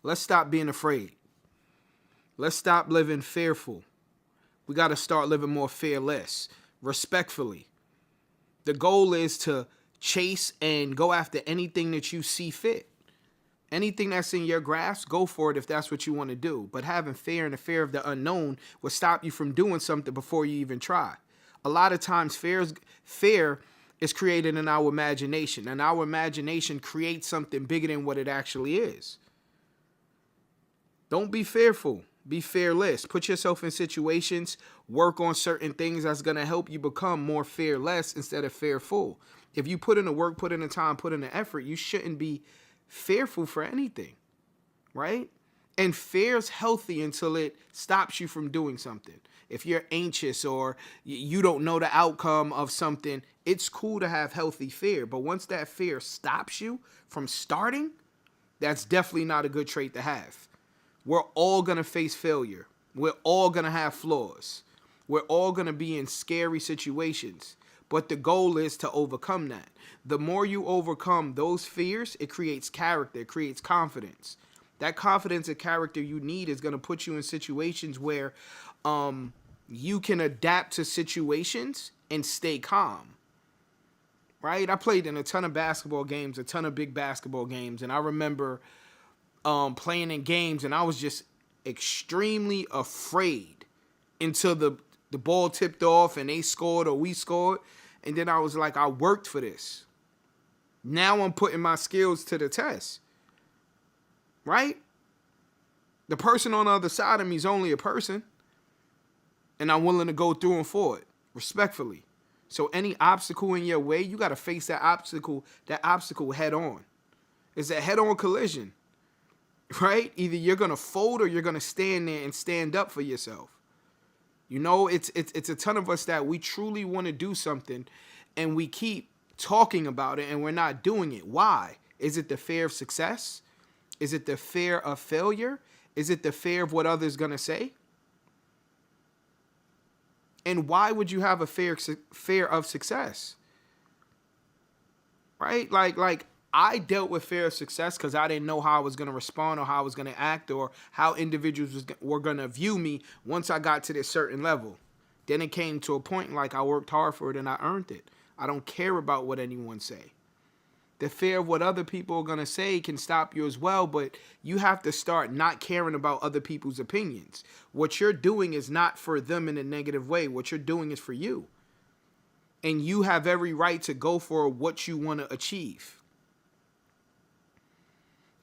Let's stop being afraid. Let's stop living fearful. We got to start living more fearless, respectfully. The goal is to chase and go after anything that you see fit. Anything that's in your grasp, go for it if that's what you want to do. But having fear and the fear of the unknown will stop you from doing something before you even try. A lot of times fear is created in our imagination, and our imagination creates something bigger than what it actually is. Don't be fearful. Be fearless. Put yourself in situations, work on certain things that's going to help you become more fearless instead of fearful. If you put in the work, put in the time, put in the effort, you shouldn't be fearful for anything, right? And fear's healthy until it stops you from doing something. If you're anxious or you don't know the outcome of something, it's cool to have healthy fear. But once that fear stops you from starting, that's definitely not a good trait to have. We're all going to face failure. We're all going to have flaws. We're all going to be in scary situations. But the goal is to overcome that. The more you overcome those fears, it creates character, it creates confidence. That confidence and character you need is going to put you in situations where you can adapt to situations and stay calm. Right? I played in a ton of basketball games, a ton of big basketball games, and I remember playing in games, and I was just extremely afraid until the ball tipped off and they scored or we scored. And then I was like, I worked for this. Now I'm putting my skills to the test. Right? The person on the other side of me is only a person. And I'm willing to go through and for it, respectfully. So any obstacle in your way, you got to face that obstacle head on. It's a head-on collision. Right? Either you're going to fold or you're going to stand there and stand up for yourself. You know, it's a ton of us that we truly want to do something and we keep talking about it and we're not doing it. Why? Is it the fear of success? Is it the fear of failure? Is it the fear of what others going to say? And why would you have a fear of success? Right? Like I dealt with fear of success because I didn't know how I was going to respond or how I was going to act or how individuals were going to view me once I got to this certain level. Then it came to a point like I worked hard for it and I earned it. I don't care about what anyone say. The fear of what other people are going to say can stop you as well, but you have to start not caring about other people's opinions. What you're doing is not for them in a negative way. What you're doing is for you. And you have every right to go for what you want to achieve.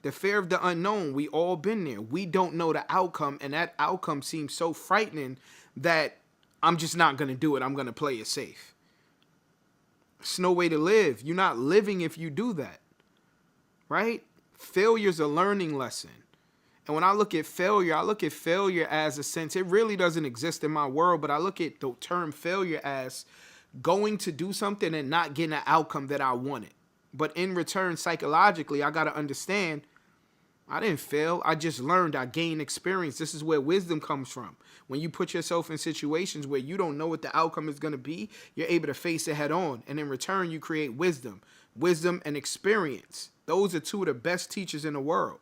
The fear of the unknown, we all been there. We don't know the outcome, and that outcome seems so frightening that I'm just not going to do it. I'm going to play it safe. It's no way to live. You're not living if you do that, right? Failure's a learning lesson. And when I look at failure as a sense, it really doesn't exist in my world, but I look at the term failure as going to do something and not getting an outcome that I wanted. But in return, psychologically, I got to understand I didn't fail. I just learned. I gained experience. This is where wisdom comes from. When you put yourself in situations where you don't know what the outcome is going to be, you're able to face it head on. And in return, you create wisdom. Wisdom and experience. Those are two of the best teachers in the world.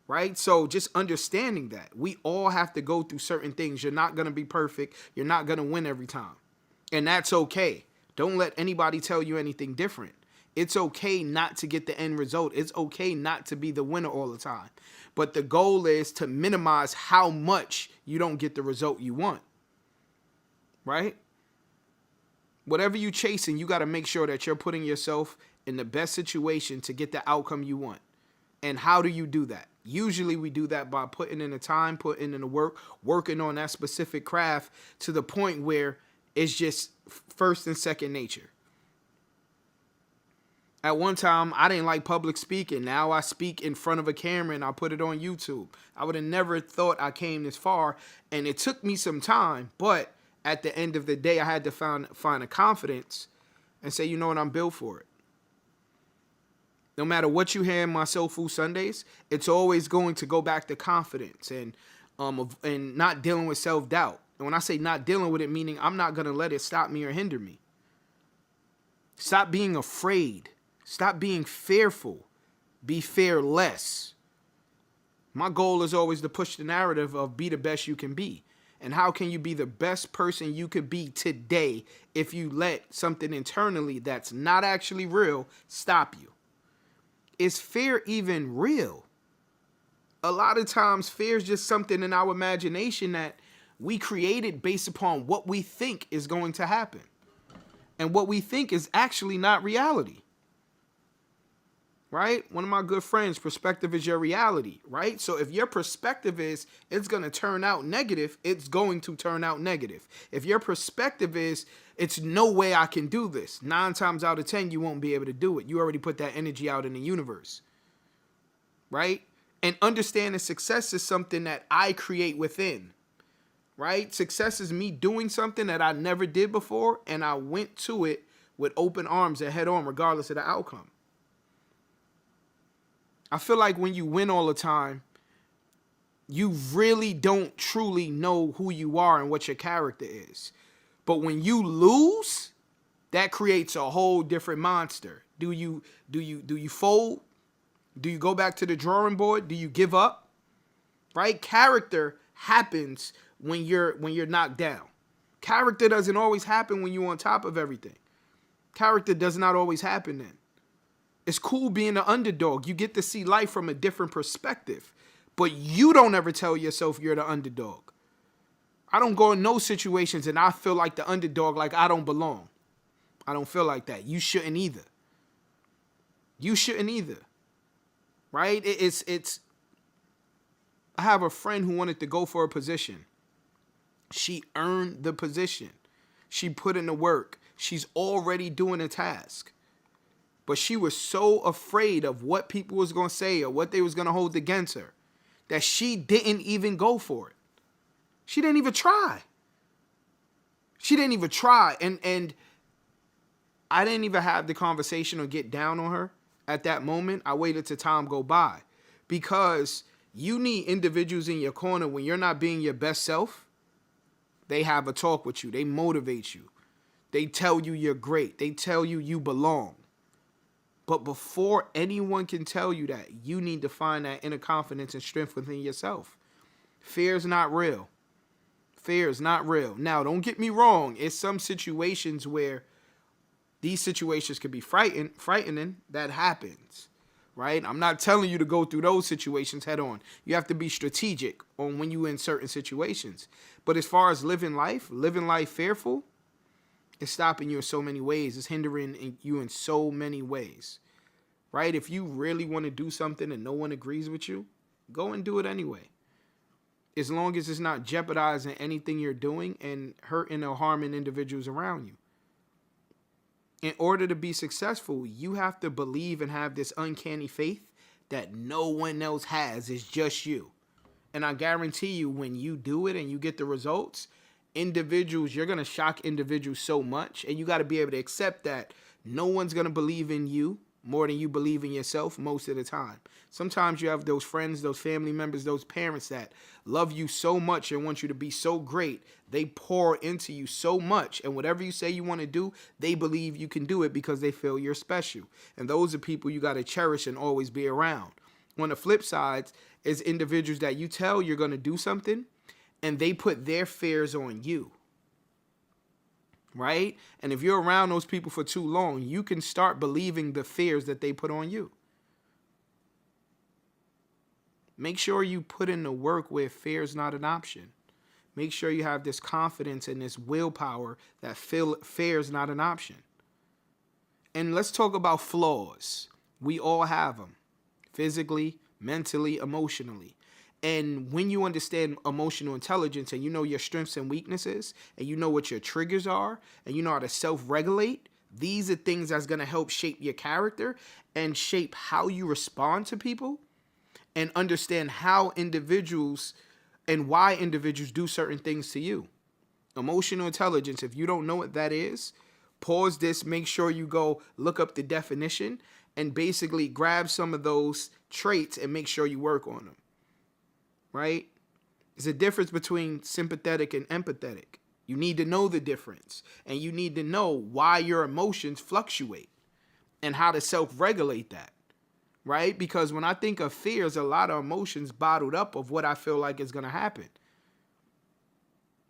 Right? So just understanding that. We all have to go through certain things. You're not going to be perfect. You're not going to win every time. And that's okay. Don't let anybody tell you anything different. It's okay not to get the end result. It's okay not to be the winner all the time. But the goal is to minimize how much you don't get the result you want. Right? Whatever you're chasing, you got to make sure that you're putting yourself in the best situation to get the outcome you want. And how do you do that? Usually we do that by putting in the time, putting in the work, working on that specific craft to the point where it's just first and second nature. At one time, I didn't like public speaking. Now I speak in front of a camera and I put it on YouTube. I would have never thought I came this far, and it took me some time, but at the end of the day, I had to find a confidence and say, you know what, I'm built for it. No matter what you hear in my Soul Food Sundays, it's always going to go back to confidence and not dealing with self-doubt. And when I say not dealing with it, meaning I'm not going to let it stop me or hinder me. Stop being afraid. Stop being fearful. Be fearless. My goal is always to push the narrative of be the best you can be. And how can you be the best person you could be today if you let something internally that's not actually real stop you? Is fear even real? A lot of times fear is just something in our imagination that we created based upon what we think is going to happen. And what we think is actually not reality. Right? One of my good friends, perspective is your reality, right? So if your perspective is it's going to turn out negative, it's going to turn out negative. If your perspective is it's no way I can do this, 9 times out of 10, you won't be able to do it. You already put that energy out in the universe, right? And understanding success is something that I create within, right? Success is me doing something that I never did before, and I went to it with open arms and head on, regardless of the outcome. I feel like when you win all the time, you really don't truly know who you are and what your character is. But when you lose, that creates a whole different monster. Do you fold? Do you go back to the drawing board? Do you give up? Right? Character happens when you're knocked down. Character doesn't always happen when you're on top of everything. Character does not always happen then. It's cool being an underdog. You get to see life from a different perspective. But you don't ever tell yourself you're the underdog. I don't go in no situations and I feel like the underdog, like I don't belong. I don't feel like that. You shouldn't either. You shouldn't either. Right? It's I have a friend who wanted to go for a position. She earned the position. She put in the work. She's already doing a task. But she was so afraid of what people was going to say or what they was going to hold against her that she didn't even go for it. She didn't even try. She didn't even try. And I didn't even have the conversation or get down on her at that moment. I waited till time go by because you need individuals in your corner when you're not being your best self. They have a talk with you. They motivate you. They tell you you're great. They tell you you belong. But before anyone can tell you that, you need to find that inner confidence and strength within yourself. Fear is not real. Fear is not real. Now, don't get me wrong. It's some situations where these situations could be frightening. That happens, right? I'm not telling you to go through those situations head on. You have to be strategic on when you're in certain situations. But as far as living life fearful, it's stopping you in so many ways. It's hindering you in so many ways, right? If you really want to do something and no one agrees with you, go and do it anyway. As long as it's not jeopardizing anything you're doing and hurting or harming individuals around you. In order to be successful, you have to believe and have this uncanny faith that no one else has. It's just you. And I guarantee you when you do it and you get the results, you're going to shock individuals so much, and you got to be able to accept that no one's going to believe in you more than you believe in yourself most of the time. Sometimes you have those friends, those family members, those parents that love you so much and want you to be so great. They pour into you so much, and whatever you say you want to do, they believe you can do it because they feel you're special. And those are people you got to cherish and always be around. On the flip side is individuals that you tell you're going to do something, and they put their fears on you, right? And if you're around those people for too long, you can start believing the fears that they put on you. Make sure you put in the work where fear is not an option. Make sure you have this confidence and this willpower that fear is not an option. And let's talk about flaws. We all have them, physically, mentally, emotionally. And when you understand emotional intelligence and you know your strengths and weaknesses and you know what your triggers are and you know how to self-regulate, these are things that's going to help shape your character and shape how you respond to people and understand how individuals and why individuals do certain things to you. Emotional intelligence, if you don't know what that is, pause this, make sure you go look up the definition and basically grab some of those traits and make sure you work on them. Right? There's a difference between sympathetic and empathetic. You need to know the difference. And you need to know why your emotions fluctuate and how to self-regulate that. right? Because when I think of fear, there's a lot of emotions bottled up of what I feel like is going to happen.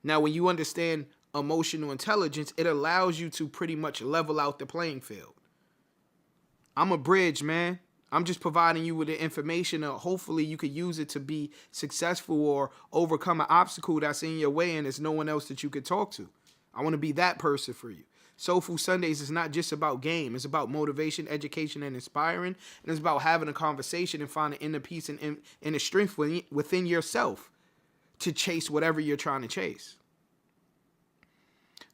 Now, when you understand emotional intelligence, it allows you to pretty much level out the playing field. I'm a bridge, man. I'm just providing you with the information. Hopefully you could use it to be successful or overcome an obstacle that's in your way and there's no one else that you could talk to. I want to be that person for you. Soulful Sundays is not just about game. It's about motivation, education, and inspiring. And it's about having a conversation and finding inner peace and inner strength within yourself to chase whatever you're trying to chase.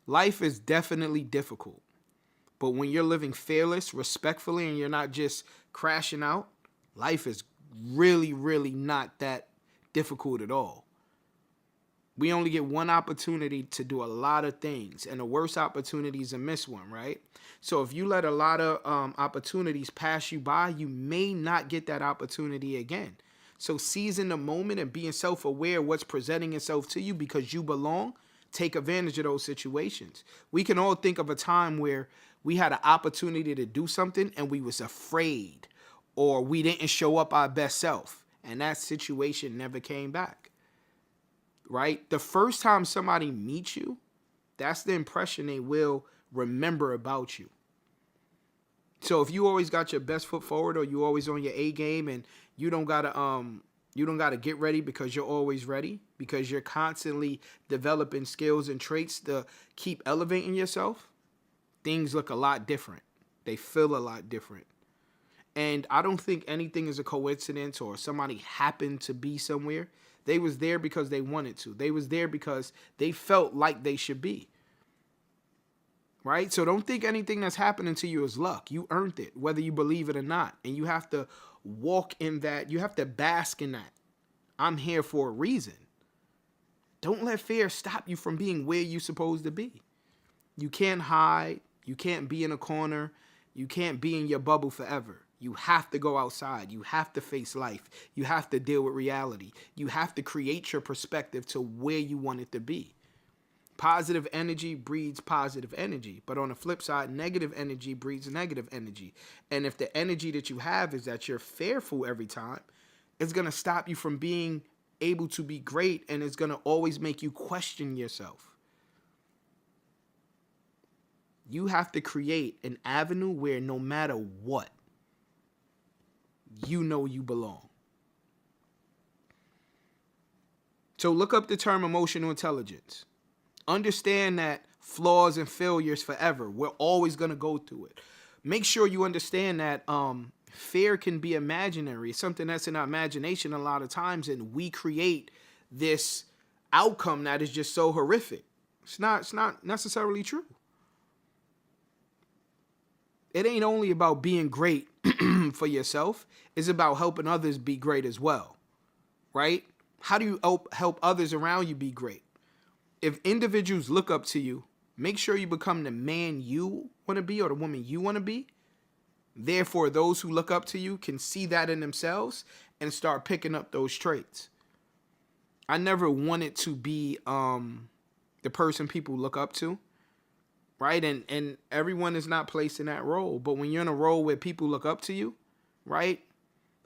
Life is definitely difficult. But when you're living fearless, respectfully, and you're not just crashing out, life is really, really not that difficult at all. We only get one opportunity to do a lot of things, and the worst opportunity is to miss one, right? So if you let a lot of opportunities pass you by, you may not get that opportunity again. So seizing the moment and being self-aware of what's presenting itself to you because you belong, take advantage of those situations. We can all think of a time where we had an opportunity to do something and we was afraid or we didn't show up our best self, and that situation never came back. Right? The first time somebody meets you, that's the impression they will remember about you. So if you always got your best foot forward or you always on your A game and you don't gotta get ready because you're always ready, because you're constantly developing skills and traits to keep elevating yourself, things look a lot different. They feel a lot different. And I don't think anything is a coincidence or somebody happened to be somewhere. They was there because they wanted to. They was there because they felt like they should be. Right? So don't think anything that's happening to you is luck. You earned it, whether you believe it or not. And you have to walk in that. You have to bask in that. I'm here for a reason. Don't let fear stop you from being where you're supposed to be. You can't hide. You can't be in a corner. You can't be in your bubble forever. You have to go outside. You have to face life. You have to deal with reality. You have to create your perspective to where you want it to be. Positive energy breeds positive energy. But on the flip side, negative energy breeds negative energy. And if the energy that you have is that you're fearful every time, it's going to stop you from being able to be great, and it's going to always make you question yourself. You have to create an avenue where no matter what, you know you belong. So look up the term emotional intelligence. Understand that flaws and failures forever. We're always going to go through it. Make sure you understand that fear can be imaginary. It's something that's in our imagination a lot of times, and we create this outcome that is just so horrific. It's not necessarily true. It ain't only about being great for yourself. It's about helping others be great as well, right? How do you help others around you be great? If individuals look up to you, make sure you become the man you want to be or the woman you want to be. Therefore, those who look up to you can see that in themselves and start picking up those traits. I never wanted to be the person people look up to. Right? And everyone is not placed in that role. But when you're in a role where people look up to you, right?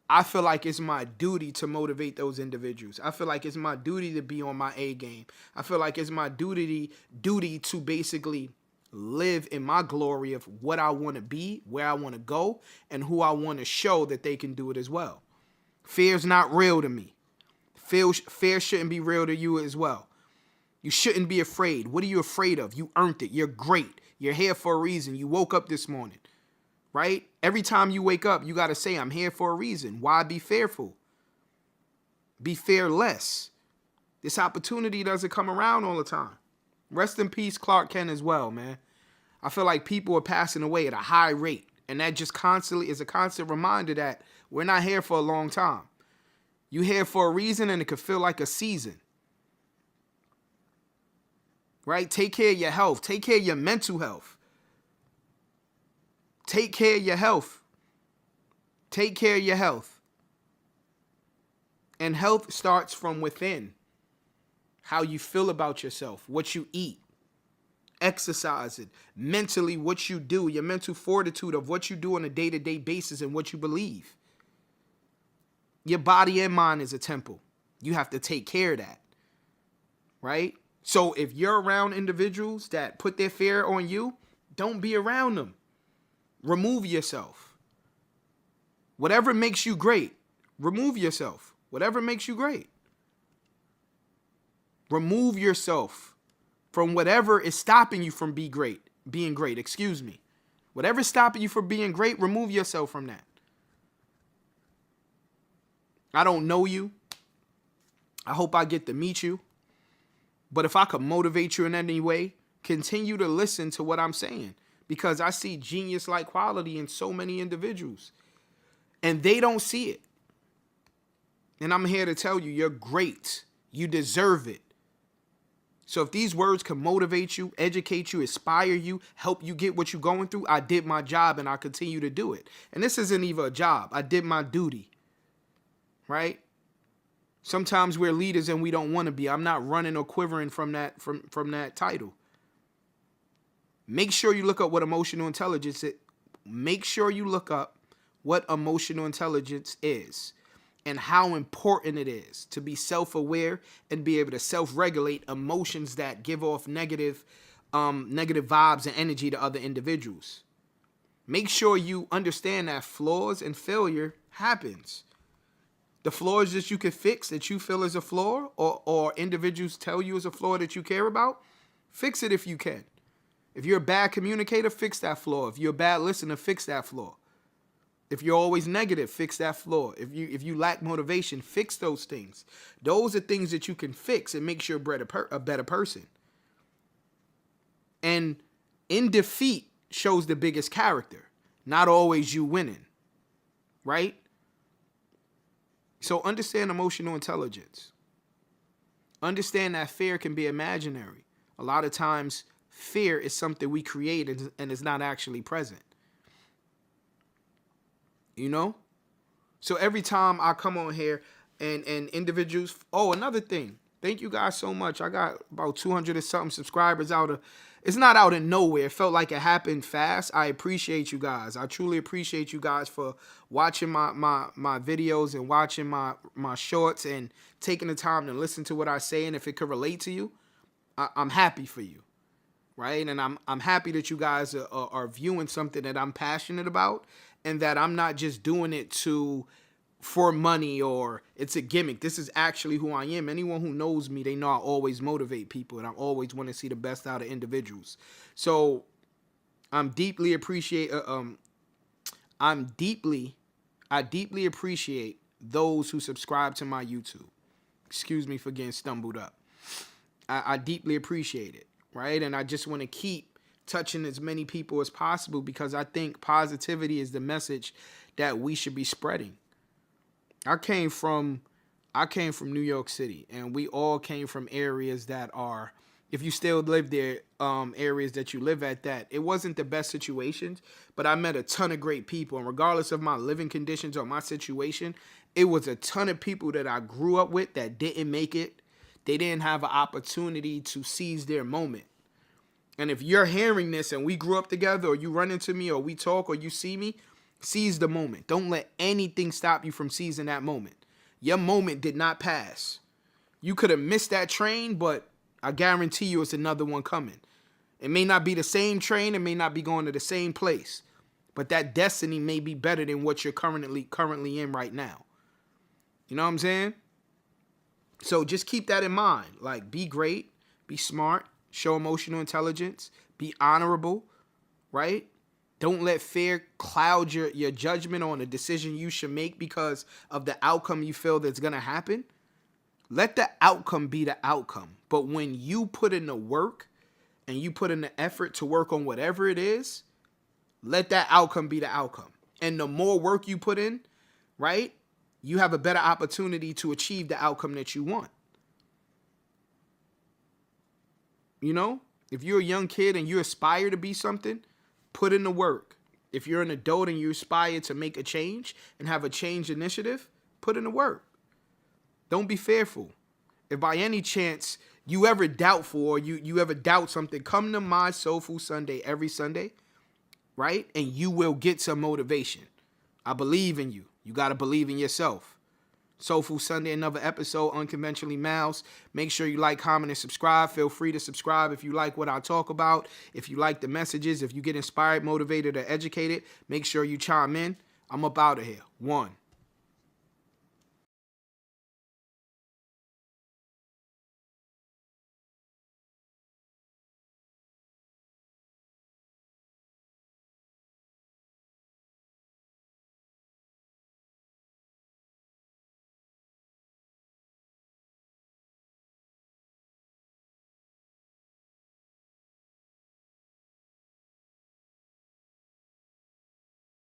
I feel like it's my duty to motivate those individuals. I feel like it's my duty to be on my A game. I feel like it's my duty to basically live in my glory of what I want to be, where I want to go, and who I want to show that they can do it as well. Fear's not real to me. Fear shouldn't be real to you as well. You shouldn't be afraid. What are you afraid of? You earned it. You're great. You're here for a reason. You woke up this morning, right? Every time you wake up, you got to say, I'm here for a reason. Why be fearful? Be fearless. This opportunity doesn't come around all the time. Rest in peace, Clark Kent as well, man. I feel like people are passing away at a high rate, and that just constantly is a constant reminder that we're not here for a long time. You're here for a reason, and it could feel like a season. Right? Take care of your health. Take care of your mental health. Take care of your health. Take care of your health. And health starts from within. How you feel about yourself, what you eat, exercising, mentally what you do, your mental fortitude of what you do on a day-to-day basis and what you believe. Your body and mind is a temple. You have to take care of that, right? So if you're around individuals that put their fear on you, don't be around them. Remove yourself. Whatever makes you great, remove yourself. Whatever makes you great. Remove yourself from whatever is stopping you from being great. Whatever's stopping you from being great, remove yourself from that. I don't know you. I hope I get to meet you. But if I could motivate you in any way, continue to listen to what I'm saying, because I see genius-like quality in so many individuals, and they don't see it. And I'm here to tell you, you're great. You deserve it. So if these words can motivate you, educate you, inspire you, help you get what you're going through, I did my job and I continue to do it. And this isn't even a job. I did my duty, right? Sometimes we're leaders and we don't want to be. I'm not running or quivering from that title. Make sure you look up what emotional intelligence is. Make sure you look up what emotional intelligence is and how important it is to be self-aware and be able to self-regulate emotions that give off negative vibes and energy to other individuals. Make sure you understand that flaws and failure happens. The flaws that you can fix that you feel is a flaw, or individuals tell you is a flaw that you care about, fix it if you can. If you're a bad communicator, fix that flaw. If you're a bad listener, fix that flaw. If you're always negative, fix that flaw. If you lack motivation, fix those things. Those are things that you can fix and make you a better person. And in defeat shows the biggest character, not always you winning, right? So understand emotional intelligence. Understand that fear can be imaginary. A lot of times, fear is something we create and is not actually present. You know? So every time I come on here and individuals... Oh, another thing. Thank you guys so much. I got about 200 and something subscribers out of... It's not out of nowhere. It felt like it happened fast. I appreciate you guys. I truly appreciate you guys for watching my videos and watching my shorts and taking the time to listen to what I say. And if it could relate to you, I'm happy for you. Right? And I'm happy that you guys are viewing something that I'm passionate about, and that I'm not just doing it for money or it's a gimmick. This is actually who I am. Anyone who knows me, they know I always motivate people and I always want to see the best out of individuals. So I deeply appreciate those who subscribe to my YouTube. Excuse me for getting stumbled up. I deeply appreciate it, right? And I just want to keep touching as many people as possible, because I think positivity is the message that we should be spreading. I came from New York City, and we all came from areas that are, if you still live there, areas that you live at, that it wasn't the best situations, but I met a ton of great people, and regardless of my living conditions or my situation, it was a ton of people that I grew up with that didn't make it. They didn't have an opportunity to seize their moment. And if you're hearing this and we grew up together, or you run into me, or we talk, or you see me, seize the moment. Don't let anything stop you from seizing that moment. Your moment did not pass. You could have missed that train, but I guarantee you it's another one coming. It may not be the same train. It may not be going to the same place, but that destiny may be better than what you're currently in right now. You know what I'm saying? So just keep that in mind. Like, be great, be smart, show emotional intelligence, be honorable, right? Don't let fear cloud your judgment on a decision you should make because of the outcome you feel that's going to happen. Let the outcome be the outcome. But when you put in the work and you put in the effort to work on whatever it is, let that outcome be the outcome. And the more work you put in, right, you have a better opportunity to achieve the outcome that you want. You know, if you're a young kid and you aspire to be something, put in the work. If you're an adult and you aspire to make a change and have a change initiative, put in the work. Don't be fearful. If by any chance you ever doubtful, or you ever doubt something, come to my Soulful Sunday every Sunday, right? And you will get some motivation. I believe in you. You got to believe in yourself. Soulful Sunday, another episode, Unconventionally Mouse. Make sure you like, comment, and subscribe. Feel free to subscribe if you like what I talk about. If you like the messages, if you get inspired, motivated, or educated, make sure you chime in. I'm up out of here. 1.